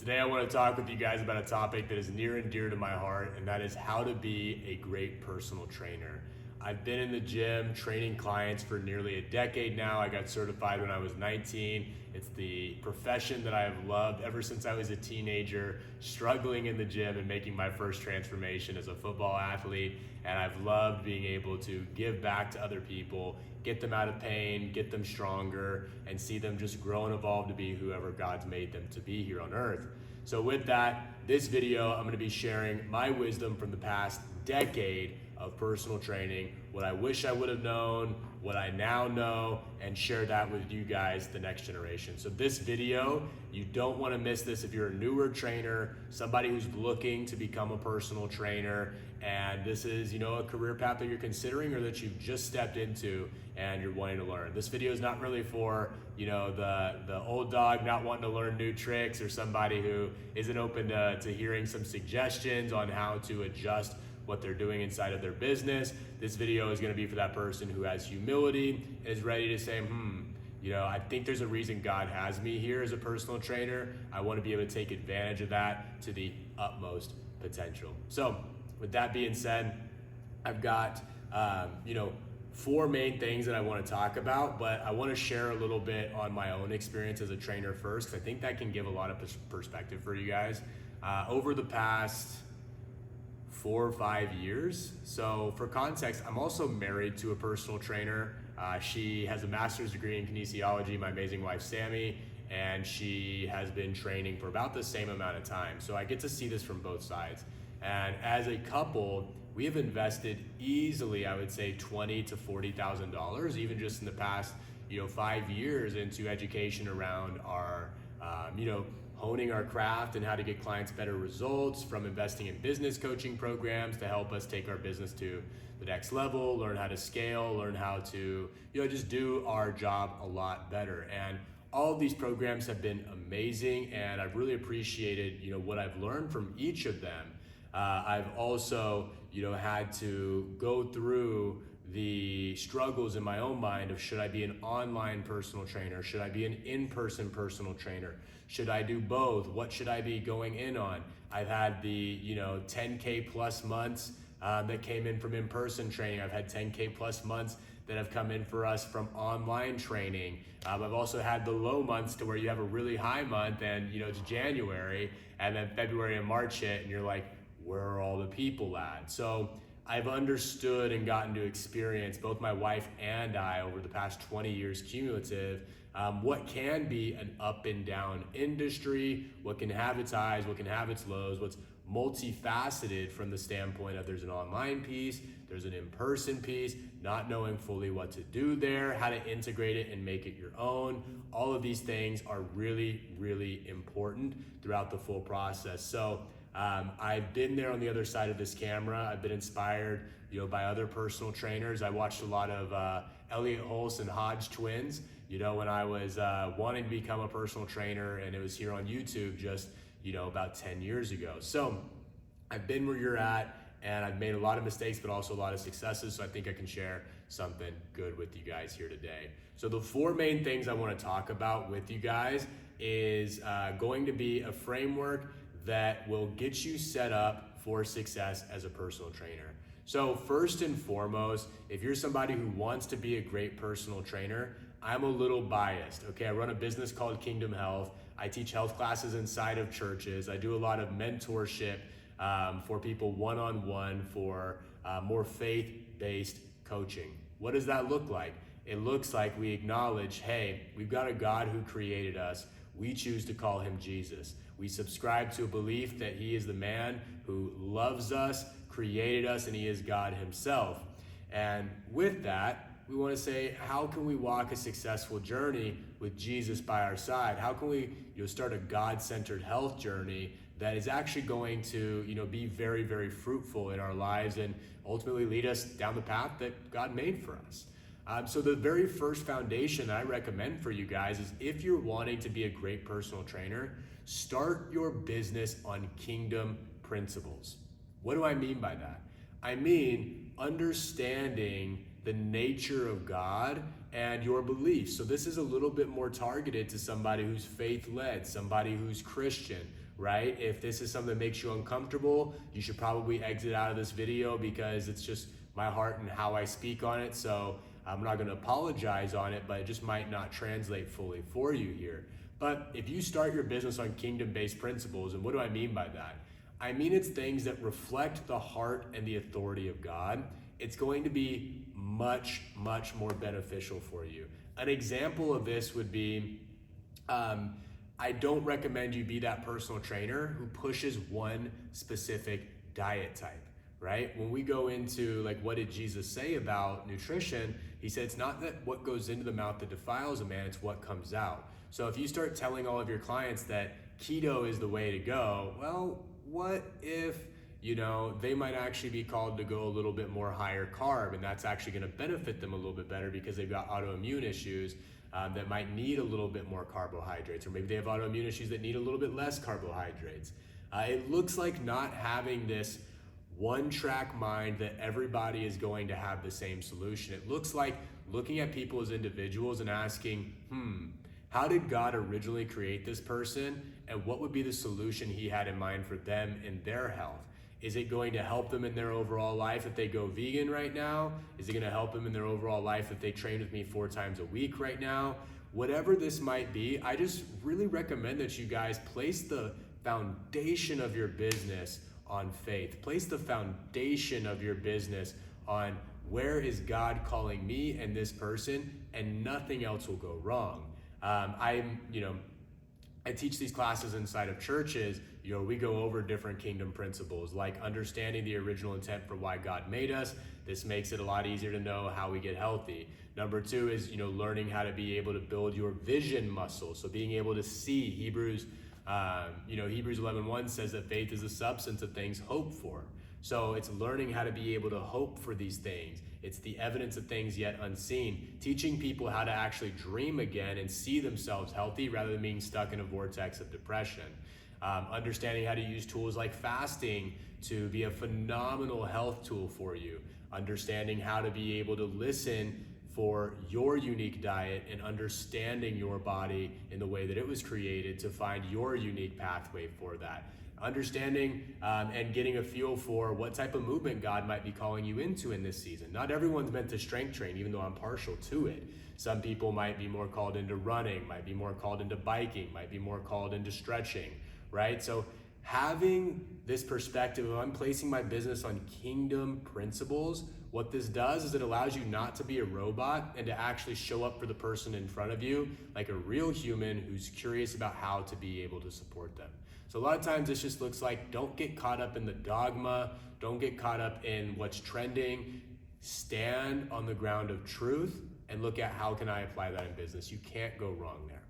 Today I want to talk with you guys about a topic that is near and dear to my heart, and that is how to be a great personal trainer. I've been in the gym training clients for nearly a decade now. I got certified when I was 19. It's the profession that I have loved ever since I was a teenager, struggling in the gym and making my first transformation as a football athlete. And I've loved being able to give back to other people, get them out of pain, get them stronger, and see them just grow and evolve to be whoever God's made them to be here on earth. So with that, this video, I'm gonna be sharing my wisdom from the past decade of personal training, what I wish I would have known, what I now know, and share that with you guys, the next generation. So this video, you don't want to miss this if you're a newer trainer, somebody who's looking to become a personal trainer, and this is, a career path that you're considering or that you've just stepped into and you're wanting to learn. This video is not really for, the old dog not wanting to learn new tricks, or somebody who isn't open to hearing some suggestions on how to adjust what they're doing inside of their business. This video is going to be for that person who has humility and is ready to say, I think there's a reason God has me here as a personal trainer. I want to be able to take advantage of that to the utmost potential. So with that being said, I've got, four main things that I want to talk about, but I want to share a little bit on my own experience as a trainer first, because I think that can give a lot of perspective for you guys. Over the past 4 or 5 years. So for context, I'm also married to a personal trainer. She has a master's degree in kinesiology, my amazing wife, Sammy, and she has been training for about the same amount of time. So I get to see this from both sides. And as a couple, we have invested easily, I would say $20,000 to $40,000, even just in the past, 5 years into education around our, honing our craft and how to get clients better results, from investing in business coaching programs to help us take our business to the next level, learn how to scale, learn how to, just do our job a lot better. And all of these programs have been amazing, and I've really appreciated, what I've learned from each of them. I've also, had to go through the struggles in my own mind of, should I be an online personal trainer? Should I be an in-person personal trainer? Should I do both? What should I be going in on? I've had the 10K plus months that came in from in-person training. I've had 10K plus months that have come in for us from online training. I've also had the low months to where you have a really high month and it's January, and then February and March hit and you're like, where are all the people at? So I've understood and gotten to experience, both my wife and I, over the past 20 years cumulative, what can be an up and down industry, what can have its highs, what can have its lows, what's multifaceted from the standpoint of there's an online piece, there's an in-person piece, not knowing fully what to do there, how to integrate it and make it your own. All of these things are really, really important throughout the full process. So I've been there on the other side of this camera. I've been inspired, by other personal trainers. I watched a lot of Elliot Hulse and Hodge twins, when I was wanting to become a personal trainer, and it was here on YouTube just, about 10 years ago. So I've been where you're at, and I've made a lot of mistakes, but also a lot of successes. So I think I can share something good with you guys here today. So the four main things I want to talk about with you guys is going to be a framework that will get you set up for success as a personal trainer. So first and foremost, if you're somebody who wants to be a great personal trainer, I'm a little biased, okay? I run a business called Kingdom Health. I teach health classes inside of churches. I do a lot of mentorship for people one-on-one for more faith-based coaching. What does that look like? It looks like we acknowledge, hey, we've got a God who created us. We choose to call him Jesus. We subscribe to a belief that he is the man who loves us, created us, and he is God himself. And with that, we want to say, how can we walk a successful journey with Jesus by our side? How can we start a God-centered health journey that is actually going to be very, very fruitful in our lives and ultimately lead us down the path that God made for us? So the very first foundation that I recommend for you guys is, if you're wanting to be a great personal trainer, start your business on kingdom principles. What do I mean by that? I mean understanding the nature of God and your beliefs. So this is a little bit more targeted to somebody who's faith-led, somebody who's Christian, right? If this is something that makes you uncomfortable, you should probably exit out of this video because it's just my heart and how I speak on it. So I'm not going to apologize on it, but it just might not translate fully for you here. But if you start your business on kingdom-based principles, and what do I mean by that? I mean it's things that reflect the heart and the authority of God. It's going to be much, much more beneficial for you. An example of this would be, I don't recommend you be that personal trainer who pushes one specific diet type, right? When we go into like, what did Jesus say about nutrition? He said, it's not that what goes into the mouth that defiles a man, it's what comes out. So if you start telling all of your clients that keto is the way to go, well, what if, they might actually be called to go a little bit more higher carb, and that's actually going to benefit them a little bit better because they've got autoimmune issues that might need a little bit more carbohydrates, or maybe they have autoimmune issues that need a little bit less carbohydrates. It looks like not having this one-track mind that everybody is going to have the same solution. It looks like looking at people as individuals and asking, how did God originally create this person, and what would be the solution he had in mind for them in their health? Is it going to help them in their overall life if they go vegan right now? Is it going to help them in their overall life if they train with me 4 times a week right now? Whatever this might be, I just really recommend that you guys place the foundation of your business on faith. Place the foundation of your business on where is God calling me and this person, and nothing else will go wrong. I teach these classes inside of churches. We go over different kingdom principles, like understanding the original intent for why God made us. This makes it a lot easier to know how we get healthy. Number 2 is, learning how to be able to build your vision muscle. So being able to see. Hebrews 11:1 says that faith is the substance of things hoped for. So it's learning how to be able to hope for these things. It's the evidence of things yet unseen. Teaching people how to actually dream again and see themselves healthy rather than being stuck in a vortex of depression. Understanding how to use tools like fasting to be a phenomenal health tool for you. Understanding how to be able to listen for your unique diet and understanding your body in the way that it was created to find your unique pathway for that. Understanding and getting a feel for what type of movement God might be calling you into in this season. Not everyone's meant to strength train, even though I'm partial to it. Some people might be more called into running, might be more called into biking, might be more called into stretching, right? So having this perspective of I'm placing my business on kingdom principles, what this does is it allows you not to be a robot and to actually show up for the person in front of you like a real human who's curious about how to be able to support them. So a lot of times this just looks like, don't get caught up in the dogma, don't get caught up in what's trending, stand on the ground of truth and look at how can I apply that in business. You can't go wrong there.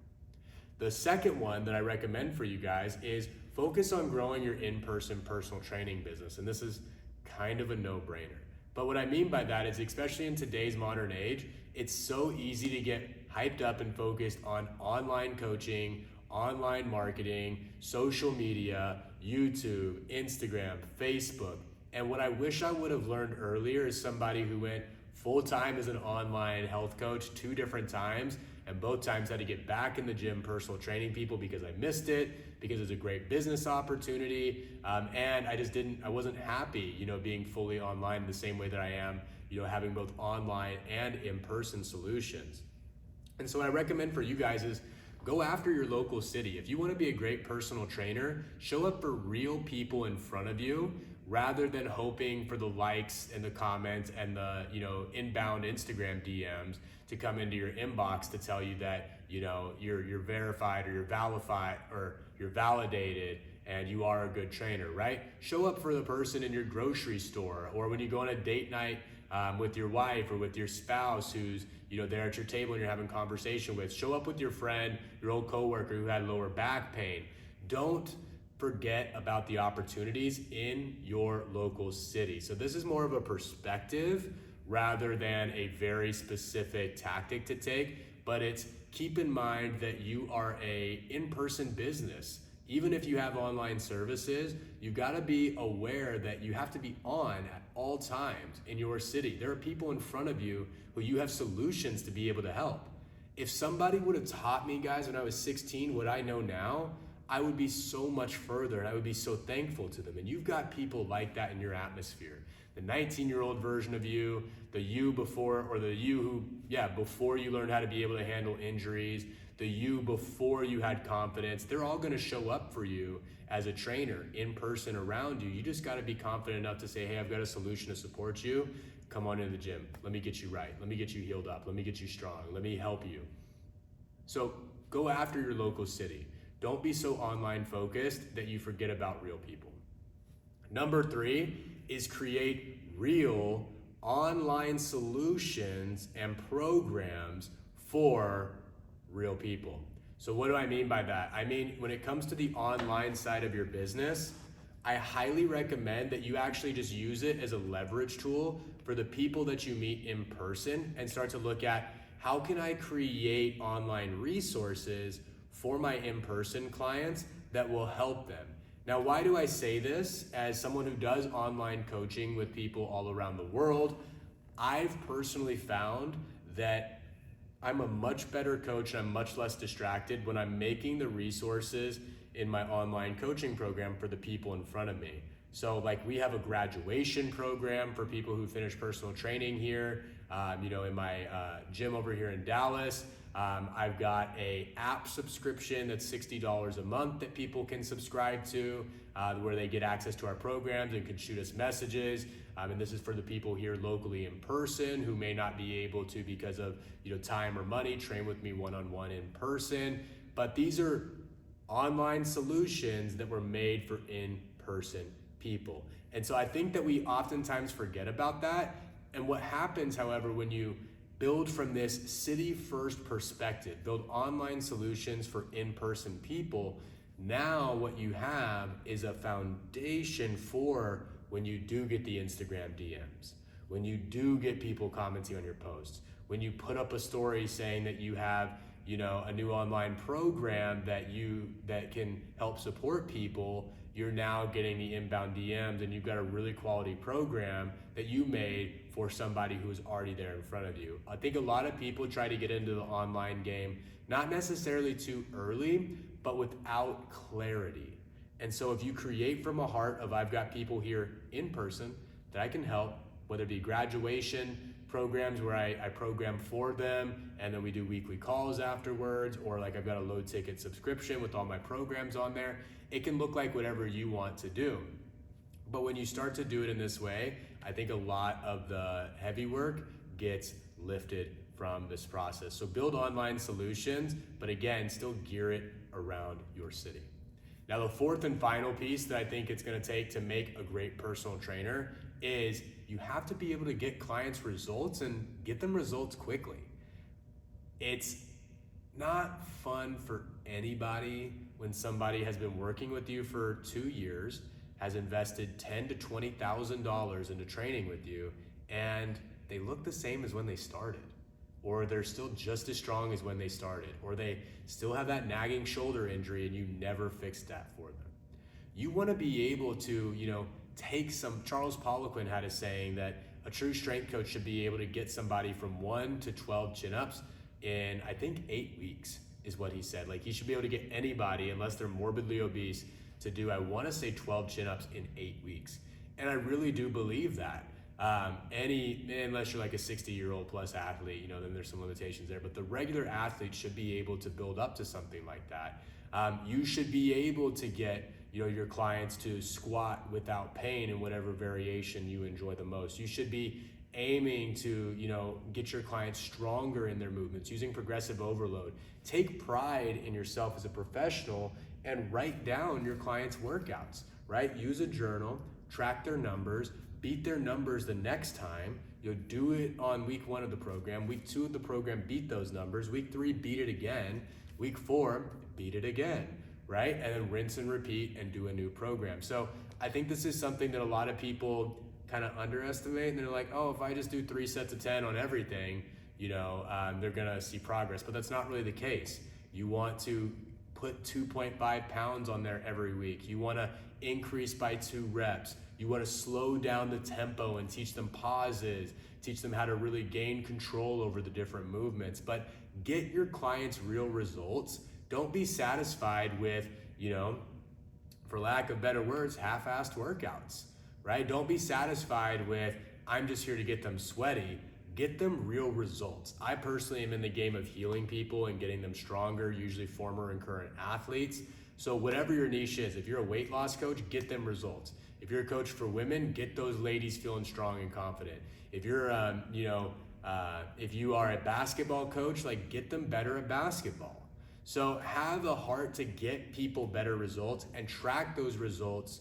The second one that I recommend for you guys is focus on growing your in-person personal training business. And this is kind of a no-brainer. But what I mean by that is, especially in today's modern age, it's so easy to get hyped up and focused on online coaching, online marketing, social media, YouTube, Instagram, Facebook. And what I wish I would have learned earlier is somebody who went full-time as an online health coach 2 different times, and both times had to get back in the gym personal training people because I missed it, because it's a great business opportunity, and I wasn't happy, being fully online the same way that I am, having both online and in-person solutions. And so what I recommend for you guys is go after your local city. If you want to be a great personal trainer, show up for real people in front of you rather than hoping for the likes and the comments and the inbound Instagram DMs to come into your inbox to tell you that you're verified or you're validated and you are a good trainer, right? Show up for the person in your grocery store, or when you go on a date night with your wife or with your spouse who's there at your table and you're having conversation with. Show up with your friend, your old coworker who had lower back pain. Don't forget about the opportunities in your local city. So this is more of a perspective rather than a very specific tactic to take, but it's keep in mind that you are a in-person business. Even if you have online services, you've got to be aware that you have to be on at all times in your city. There are people in front of you who you have solutions to be able to help. If somebody would have taught me, guys, when I was 16, what I know now, I would be so much further and I would be so thankful to them. And you've got people like that in your atmosphere. The 19-year-old version of you, the you before, or the you who, before you learned how to be able to handle injuries, the you before you had confidence, they're all gonna show up for you as a trainer in person around you. You just gotta be confident enough to say, hey, I've got a solution to support you. Come on into the gym. Let me get you right. Let me get you healed up. Let me get you strong. Let me help you. So go after your local city. Don't be so online focused that you forget about real people. Number 3 is create real online solutions and programs for real people. So what do I mean by that? I mean, when it comes to the online side of your business, I highly recommend that you actually just use it as a leverage tool for the people that you meet in person and start to look at how can I create online resources for my in-person clients that will help them. Now, why do I say this? As someone who does online coaching with people all around the world, I've personally found that I'm a much better coach and I'm much less distracted when I'm making the resources in my online coaching program for the people in front of me. So like we have a graduation program for people who finish personal training here, in my gym over here in Dallas. I've got a app subscription that's $60 a month that people can subscribe to, where they get access to our programs and can shoot us messages. And this is for the people here locally in person who may not be able to, because of time or money, train with me one-on-one in person. But these are online solutions that were made for in-person people. And so I think that we oftentimes forget about that. And what happens, however, when you build from this city first perspective, build online solutions for in-person people, now what you have is a foundation for when you do get the Instagram DMs, when you do get people commenting on your posts, when you put up a story saying that you have a new online program that can help support people, you're now getting the inbound DMs and you've got a really quality program that you made for somebody who is already there in front of you. I think a lot of people try to get into the online game, not necessarily too early, but without clarity. And so if you create from a heart of I've got people here in person that I can help, whether it be graduation programs where I program for them and then we do weekly calls afterwards, or like I've got a low ticket subscription with all my programs on there, it can look like whatever you want to do. But when you start to do it in this way, I think a lot of the heavy work gets lifted from this process. So build online solutions, but again, still gear it around your city. Now, the fourth and final piece that I think it's gonna take to make a great personal trainer is you have to be able to get clients results and get them results quickly. It's not fun for anybody when somebody has been working with you for 2 years, has invested $10,000 to $20,000 into training with you, and they look the same as when they started, or they're still just as strong as when they started, or they still have that nagging shoulder injury and you never fixed that for them. You want to be able to, take some, Charles Poliquin had a saying that a true strength coach should be able to get somebody from 1 to 12 chin-ups in, I think, 8 weeks is what he said. Like he should be able to get anybody, unless they're morbidly obese, to do, I want to say 12 chin-ups in 8 weeks. And I really do believe that. Unless you're like a 60-year-old plus athlete, then there's some limitations there, but the regular athlete should be able to build up to something like that. You should be able to get your clients to squat without pain in whatever variation you enjoy the most. You should be aiming to get your clients stronger in their movements using progressive overload. Take pride in yourself as a professional and write down your clients' workouts, right? Use a journal, track their numbers, beat their numbers the next time. You'll do it on week 1 of the program. Week 2 of the program, beat those numbers. Week 3, beat it again. Week 4, beat it again, right? And then rinse and repeat and do a new program. So I think this is something that a lot of people kind of underestimate, and they're like, oh, if I just do 3 sets of 10 on everything, they're gonna see progress. But that's not really the case. You want to put 2.5 pounds on there every week. You want to increase by 2 reps. You want to slow down the tempo and teach them pauses, teach them how to really gain control over the different movements. But get your clients real results. Don't be satisfied with, for lack of better words, half-assed workouts, right? Don't be satisfied with, I'm just here to get them sweaty. Get them real results. I personally am in the game of healing people and getting them stronger, usually former and current athletes. So whatever your niche is, if you're a weight loss coach, get them results. If you're a coach for women, get those ladies feeling strong and confident. If you're, if you are a basketball coach, like get them better at basketball. So have the heart to get people better results and track those results,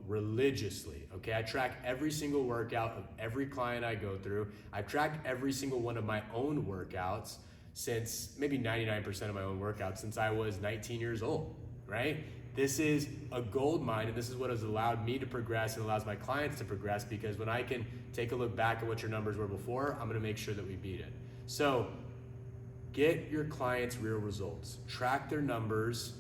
religiously, okay? I track every single workout of every client I go through. I've tracked every single one of my own workouts since, maybe 99% of my own workouts since I was 19 years old, right? This is a gold mine, and this is what has allowed me to progress and allows my clients to progress, because when I can take a look back at what your numbers were before, I'm gonna make sure that we beat it. So get your clients real results, track their numbers.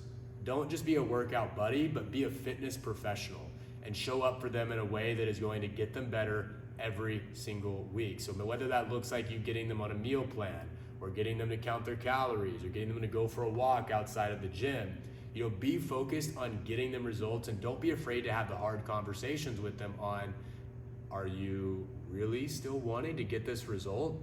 Don't just be a workout buddy, but be a fitness professional and show up for them in a way that is going to get them better every single week. So whether that looks like you getting them on a meal plan or getting them to count their calories or getting them to go for a walk outside of the gym, be focused on getting them results, and don't be afraid to have the hard conversations with them on, are you really still wanting to get this result?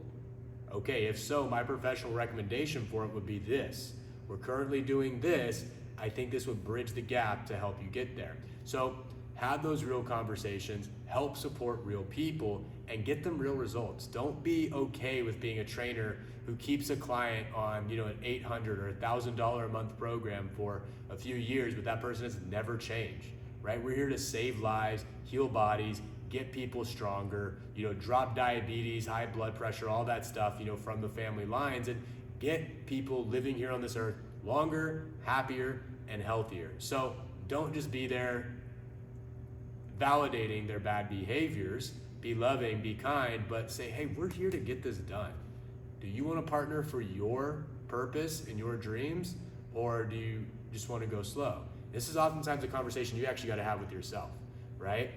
Okay, if so, my professional recommendation for it would be this. We're currently doing this. I think this would bridge the gap to help you get there. So have those real conversations, help support real people, and get them real results. Don't be okay with being a trainer who keeps a client on, an $800 or $1,000 a month program for a few years, but that person has never changed, right? We're here to save lives, heal bodies, get people stronger, drop diabetes, high blood pressure, all that stuff, from the family lines, and get people living here on this earth longer, happier, and healthier. So don't just be there validating their bad behaviors. Be loving, be kind, but say, hey, we're here to get this done. Do you want to partner for your purpose and your dreams, or do you just want to go slow? This is oftentimes a conversation you actually got to have with yourself, right?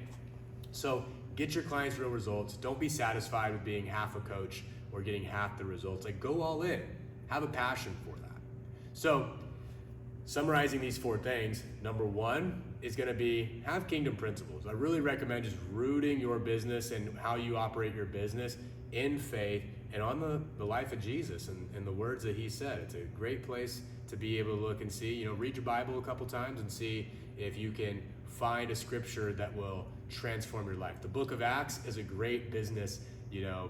So get your clients real results. Don't be satisfied with being half a coach or getting half the results. Like, go all in. Have a passion for that. So summarizing these 4 things, number 1 is going to be have kingdom principles. I really recommend just rooting your business and how you operate your business in faith and on the life of Jesus and the words that he said. It's a great place to be able to look and see, read your Bible a couple times and see if you can find a scripture that will transform your life. The book of Acts is a great business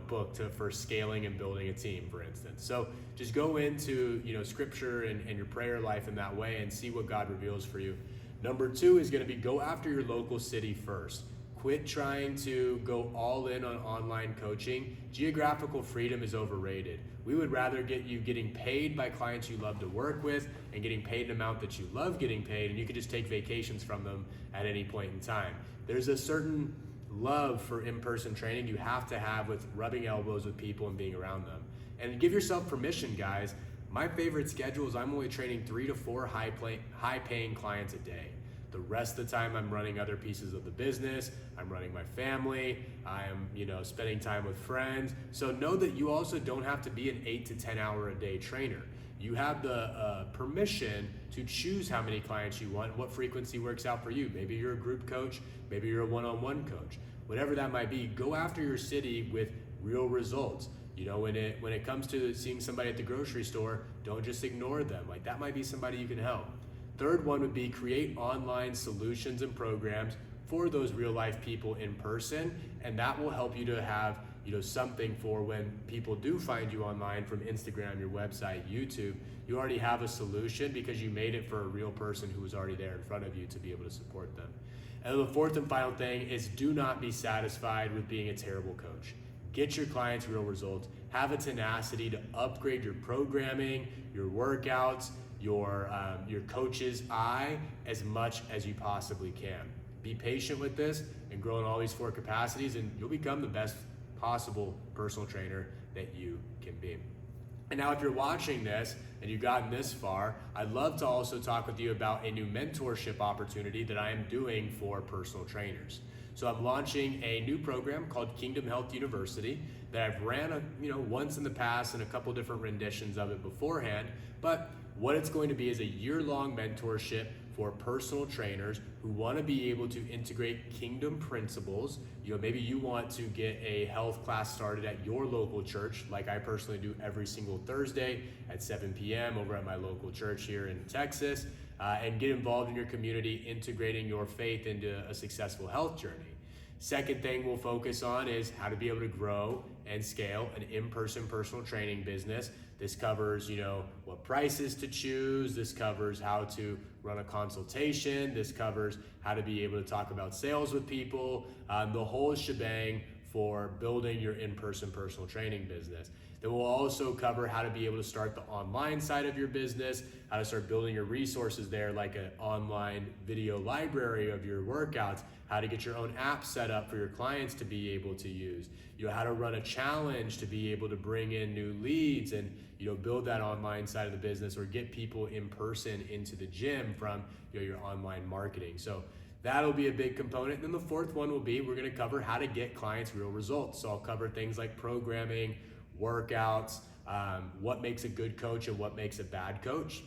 book for scaling and building a team, for instance. So just go into, scripture and your prayer life in that way and see what God reveals for you. Number 2 is going to be go after your local city first. Quit trying to go all in on online coaching. Geographical freedom is overrated. We would rather get you getting paid by clients you love to work with and getting paid an amount that you love getting paid, and you could just take vacations from them at any point in time. There's a certain love for in-person training you have to have with rubbing elbows with people and being around them. And give yourself permission, guys. My favorite schedule is I'm only training 3 to 4 high-paying clients a day. The rest of the time I'm running other pieces of the business, I'm running my family, I'm spending time with friends. So know that you also don't have to be an 8 to 10 hour a day trainer. You have the permission to choose how many clients you want, what frequency works out for you. Maybe you're a group coach, maybe you're a one-on-one coach. Whatever that might be, go after your city with real results. When it comes to seeing somebody at the grocery store, don't just ignore them. Like, that might be somebody you can help. Third one would be create online solutions and programs for those real life people in person, and that will help you to have something for when people do find you online from Instagram, your website, YouTube. You already have a solution because you made it for a real person who was already there in front of you to be able to support them. And the fourth and final thing is do not be satisfied with being a terrible coach. Get your clients real results. Have a tenacity to upgrade your programming, your workouts, your coach's eye as much as you possibly can. Be patient with this and grow in all these 4 capacities, and you'll become the best possible personal trainer that you can be. And now if you're watching this and you've gotten this far, I'd love to also talk with you about a new mentorship opportunity that I am doing for personal trainers. So I'm launching a new program called Kingdom Health University that I've ran once in the past and a couple different renditions of it beforehand. But what it's going to be is a year-long mentorship for personal trainers who want to be able to integrate kingdom principles. Maybe you want to get a health class started at your local church, like I personally do every single Thursday at 7 p.m. over at my local church here in Texas, and get involved in your community, integrating your faith into a successful health journey. Second thing we'll focus on is how to be able to grow and scale an in-person personal training business. This covers, what prices to choose. This covers how to run a consultation. This covers how to be able to talk about sales with people, the whole shebang for building your in-person personal training business. Then we'll also cover how to be able to start the online side of your business, how to start building your resources there, like an online video library of your workouts, how to get your own app set up for your clients to be able to use, how to run a challenge to be able to bring in new leads and build that online side of the business, or get people in person into the gym from your online marketing. So that'll be a big component. And then the fourth one will be, we're going to cover how to get clients real results. So I'll cover things like programming, workouts, what makes a good coach and what makes a bad coach.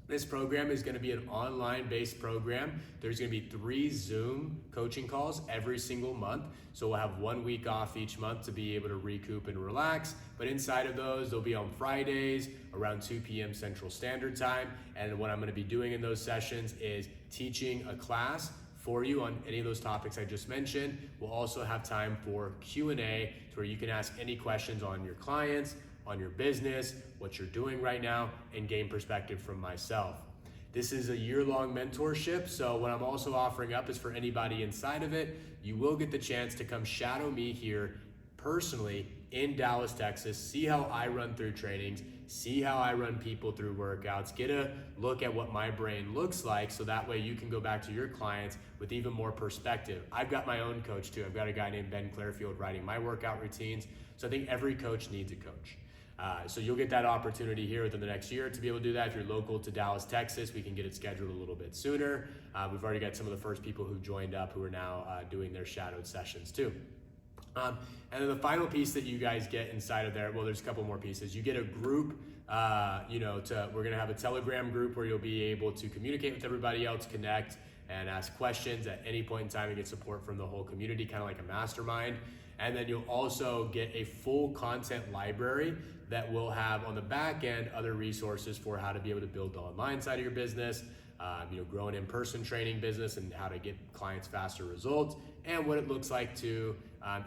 This program is going to be an online-based program. There's going to be 3 Zoom coaching calls every single month. So we'll have 1 week off each month to be able to recoup and relax. But inside of those, they'll be on Fridays around 2 p.m. Central Standard Time. And what I'm going to be doing in those sessions is teaching a class for you on any of those topics I just mentioned. We'll also have time for Q&A to where you can ask any questions on your clients, on your business, what you're doing right now, and gain perspective from myself. This is a year-long mentorship, so what I'm also offering up is for anybody inside of it, you will get the chance to come shadow me here personally in Dallas, Texas, see how I run through trainings, see how I run people through workouts, get a look at what my brain looks like, so that way you can go back to your clients with even more perspective. I've got my own coach too. I've got a guy named Ben Clairfield writing my workout routines, so I think every coach needs a coach. So you'll get that opportunity here within the next year to be able to do that. If you're local to Dallas, Texas, we can get it scheduled a little bit sooner. We've already got some of the first people who joined up who are now doing their shadowed sessions too. And then the final piece that you guys get inside of there, well, there's a couple more pieces. You get a group, we're gonna have a Telegram group where you'll be able to communicate with everybody else, connect, and ask questions at any point in time and get support from the whole community, kind of like a mastermind. And then you'll also get a full content library that will have on the back end other resources for how to be able to build the online side of your business, grow an in-person training business and how to get clients faster results, and what it looks like to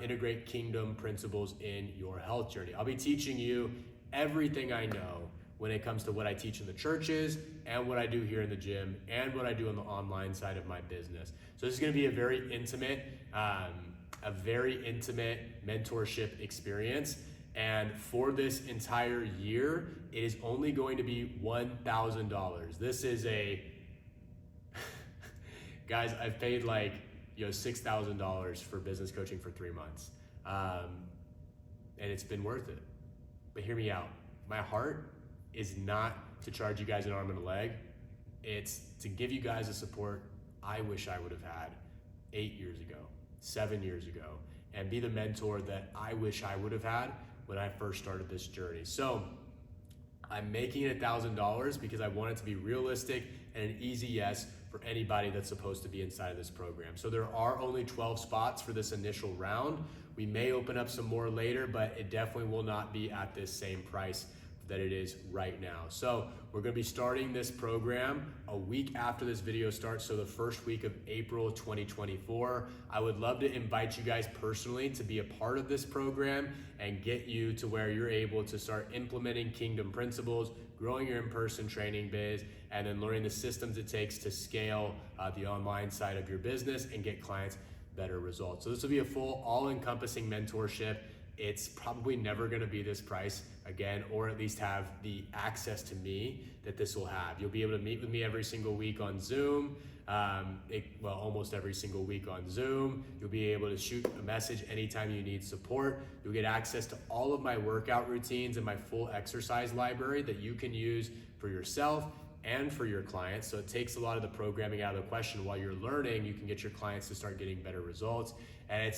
integrate kingdom principles in your health journey. I'll be teaching you everything I know when it comes to what I teach in the churches and what I do here in the gym and what I do on the online side of my business. So this is going to be a very intimate mentorship experience. And for this entire year, it is only going to be $1,000. This is guys, I've paid like $6,000 for business coaching for 3 months. And it's been worth it. But hear me out. My heart is not to charge you guys an arm and a leg. It's to give you guys the support I wish I would have had 8 years ago, 7 years ago, and be the mentor that I wish I would have had when I first started this journey. So I'm making it $1,000 because I want it to be realistic and an easy yes for anybody that's supposed to be inside of this program. So there are only 12 spots for this initial round. We may open up some more later, but it definitely will not be at this same price that it is right now. So we're gonna be starting this program a week after this video starts, so the first week of April 2024. I would love to invite you guys personally to be a part of this program and get you to where you're able to start implementing kingdom principles, growing your in-person training biz, and then learning the systems it takes to scale the online side of your business and get clients better results. So this will be a full all-encompassing mentorship it's probably never gonna be this price again, or at least have the access to me that this will have. You'll be able to meet with me every single week on Zoom, almost every single week on Zoom. You'll be able to shoot a message anytime you need support. You'll get access to all of my workout routines and my full exercise library that you can use for yourself and for your clients. So it takes a lot of the programming out of the question. While you're learning, you can get your clients to start getting better results. And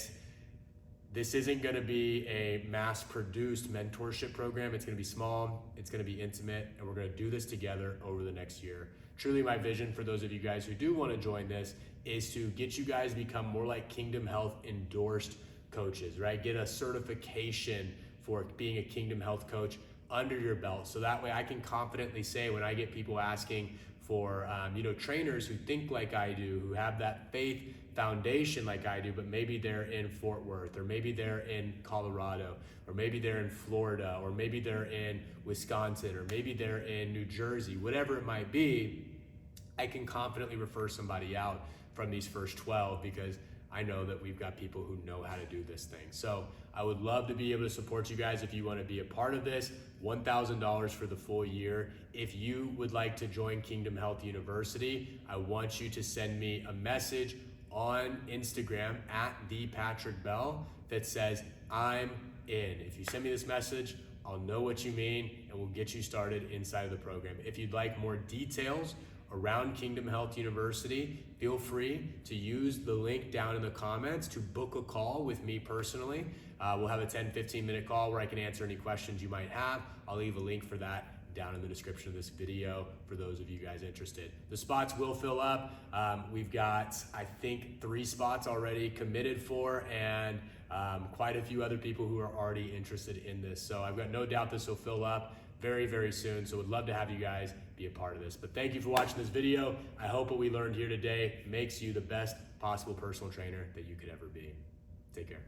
this isn't gonna be a mass-produced mentorship program. It's gonna be small, it's gonna be intimate, and we're gonna do this together over the next year. Truly, my vision for those of you guys who do wanna join this is to get you guys to become more like Kingdom Health endorsed coaches, right? Get a certification for being a Kingdom Health coach under your belt. So that way I can confidently say, when I get people asking for trainers who think like I do, who have that faith foundation like I do, but maybe they're in Fort Worth, or maybe they're in Colorado, or maybe they're in Florida, or maybe they're in Wisconsin, or maybe they're in New Jersey, whatever it might be, I can confidently refer somebody out from these first 12 because I know that we've got people who know how to do this thing. So I would love to be able to support you guys if you want to be a part of this. $1,000 for the full year. If you would like to join Kingdom Health University, I want you to send me a message on Instagram at @thepatrickbell that says, I'm in. If you send me this message, I'll know what you mean and we'll get you started inside of the program. If you'd like more details around Kingdom Health University, feel free to use the link down in the comments to book a call with me personally. We'll have a 10-15 minute call where I can answer any questions you might have. I'll leave a link for that down in the description of this video for those of you guys interested. The spots will fill up. We've got, I think, 3 spots already committed for, and quite a few other people who are already interested in this. So I've got no doubt this will fill up very, very soon. So would love to have you guys be a part of this. But thank you for watching this video. I hope what we learned here today makes you the best possible personal trainer that you could ever be. Take care.